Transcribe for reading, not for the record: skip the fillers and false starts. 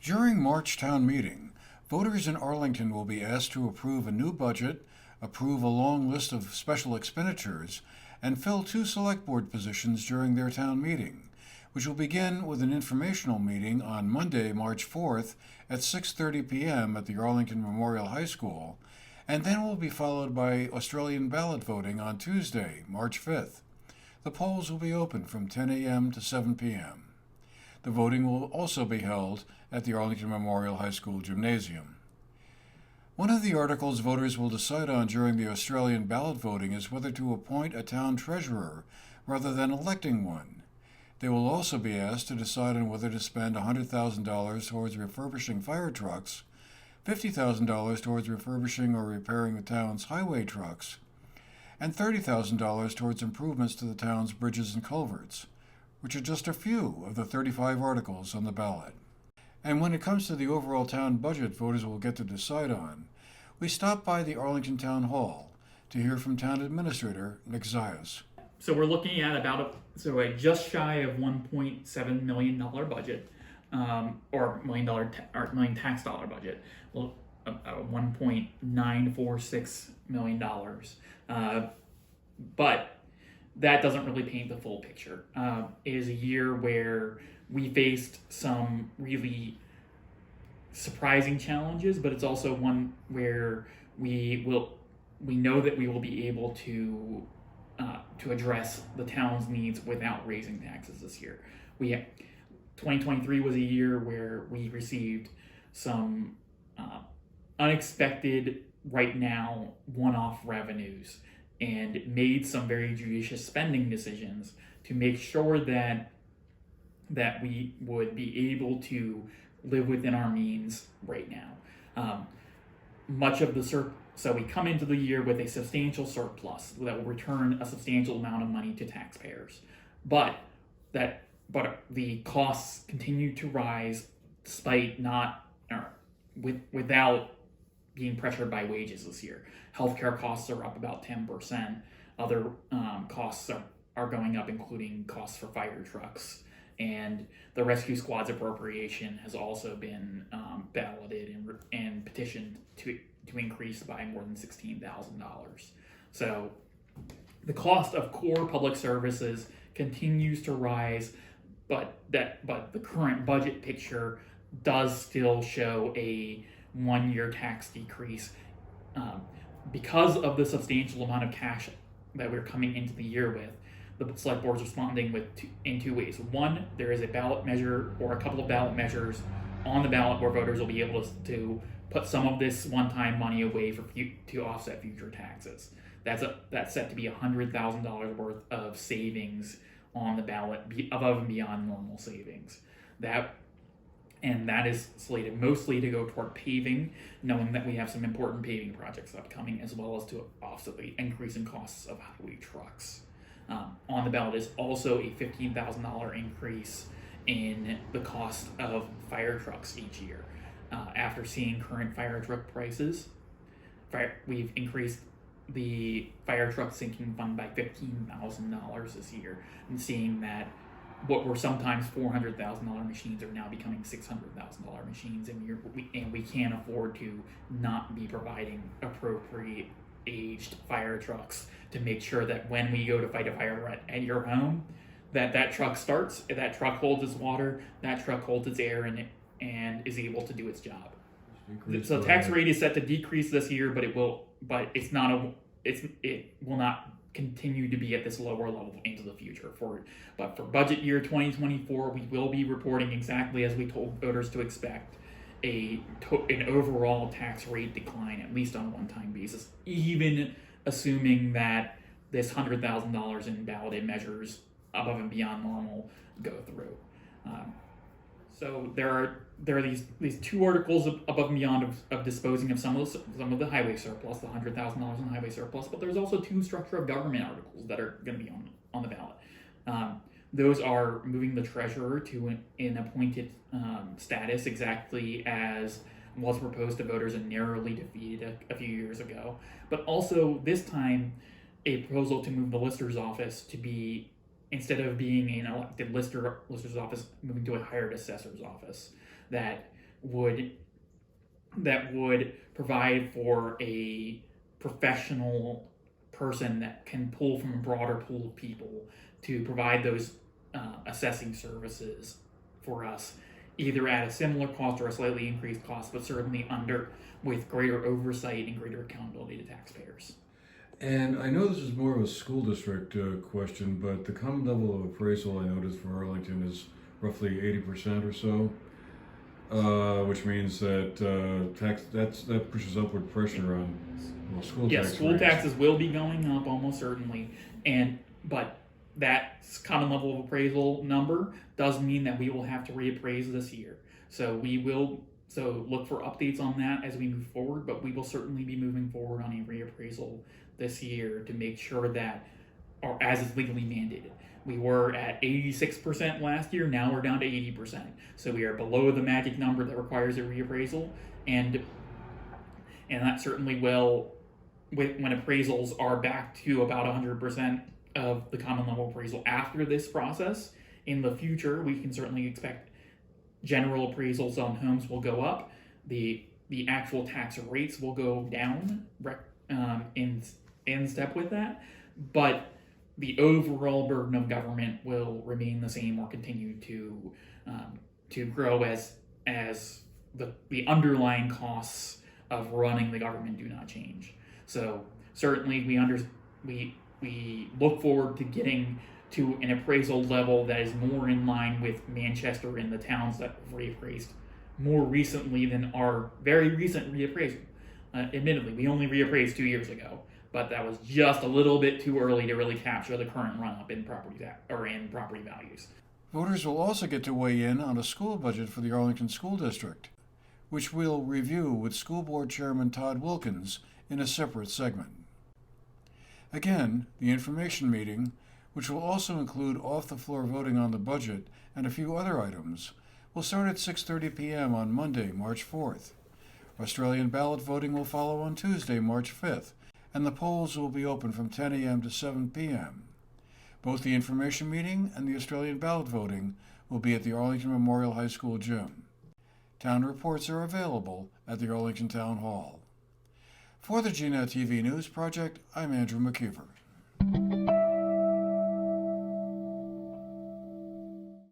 During March town meeting, voters in Arlington will be asked to approve a new budget, approve a long list of special expenditures, and fill 2 select board positions during their town meeting, which will begin with an informational meeting on Monday, March 4th at 6:30 p.m. at the Arlington Memorial High School, and then will be followed by Australian ballot voting on Tuesday, March 5th. The polls will be open from 10 a.m. to 7 p.m. The voting will also be held at the Arlington Memorial High School Gymnasium. One of the articles voters will decide on during the Australian ballot voting is whether to appoint a town treasurer rather than electing one. They will also be asked to decide on whether to spend $100,000 towards refurbishing fire trucks, $50,000 towards refurbishing or repairing the town's highway trucks, and $30,000 towards improvements to the town's bridges and culverts, which are just a few of the 35 articles on the ballot. And when it comes to the overall town budget voters will get to decide on, we stop by the Arlington Town Hall to hear from Town Administrator Nick Zaiac. So we're looking at a just shy of $1.7 million budget, or million tax dollar budget. Well, $1.946 million. But that doesn't really paint the full picture. It is a year where we faced some really surprising challenges, but it's also one where we know that we will be able to address the town's needs without raising taxes this year. 2023 was a year where we received some unexpected, right now, one-off revenues and made some very judicious spending decisions to make sure that we would be able to live within our means right now. So we come into the year with a substantial surplus that will return a substantial amount of money to taxpayers, but the costs continue to rise despite without being pressured by wages this year. Healthcare costs are up about 10%. Other costs are going up, including costs for fire trucks. And the rescue squad's appropriation has also been balloted and petitioned to increase by more than $16,000. So the cost of core public services continues to rise, but the current budget picture does still show a one-year tax decrease because of the substantial amount of cash that we're coming into the year with. The select board's responding in 2 ways. One, there is a ballot measure or a couple of ballot measures on the ballot where voters will be able to put some of this one-time money away to offset future taxes. That's set to be $100,000 worth of savings on the ballot above and beyond normal savings. That is slated mostly to go toward paving, knowing that we have some important paving projects upcoming, as well as to offset the increasing costs of highway trucks. On the ballot is also a $15,000 increase in the cost of fire trucks each year. After seeing current fire truck prices, we've increased the fire truck sinking fund by $15,000 this year, and seeing that what were sometimes $400,000 machines are now becoming $600,000 machines, and we can't afford to not be providing appropriate aged fire trucks to make sure that when we go to fight a fire at your home, that truck starts, that truck holds its water, that truck holds its air, and is able to do its job. So the tax rate is set to decrease this year, but it will not continue to be at this lower level into the future. But for budget year 2024, we will be reporting exactly as we told voters to expect, an overall tax rate decline, at least on a one-time basis, even assuming that this $100,000 in balloted measures above and beyond normal go through. So there are these 2 articles above and beyond of disposing of some of the highway surplus, the $100,000 in highway surplus, but there's also 2 structure of government articles that are going to be on the ballot. Those are moving the treasurer to an appointed status, exactly as was proposed to voters and narrowly defeated a few years ago. But also this time, a proposal to move the lister's office to be, instead of being an elected lister's office, moving to a hired assessor's office. That would provide for a professional person that can pull from a broader pool of people to provide those assessing services for us, either at a similar cost or a slightly increased cost, but certainly with greater oversight and greater accountability to taxpayers. And I know this is more of a school district question, but the common level of appraisal I noticed for Arlington is roughly 80% or so, which means that that pushes upward pressure on school tax. Yes, school rates. taxes will be going up almost certainly, but that common level of appraisal number does mean that we will have to reappraise this year. So we will. So look for updates on that as we move forward, but we will certainly be moving forward on a reappraisal this year to make sure that, or as is legally mandated. We were at 86% last year, now we're down to 80%. So we are below the magic number that requires a reappraisal, and that certainly will, when appraisals are back to about 100% of the common level appraisal after this process, in the future we can certainly expect general appraisals on homes will go up. The actual tax rates will go down in step with that, but the overall burden of government will remain the same or continue to grow as the underlying costs of running the government do not change. So certainly we look forward to getting to an appraisal level that is more in line with Manchester and the towns that have reappraised more recently than our very recent reappraisal. Admittedly, we only reappraised 2 years ago, but that was just a little bit too early to really capture the current run-up in property values. Voters will also get to weigh in on a school budget for the Arlington School District, which we'll review with School Board Chairman Todd Wilkins in a separate segment. Again, the information meeting, which will also include off-the-floor voting on the budget and a few other items, will start at 6:30 p.m. on Monday, March 4th. Australian ballot voting will follow on Tuesday, March 5th, and the polls will be open from 10 a.m. to 7 p.m. Both the information meeting and the Australian ballot voting will be at the Arlington Memorial High School gym. Town reports are available at the Arlington Town Hall. For the GNAT-TV News Project, I'm Andrew McKeever.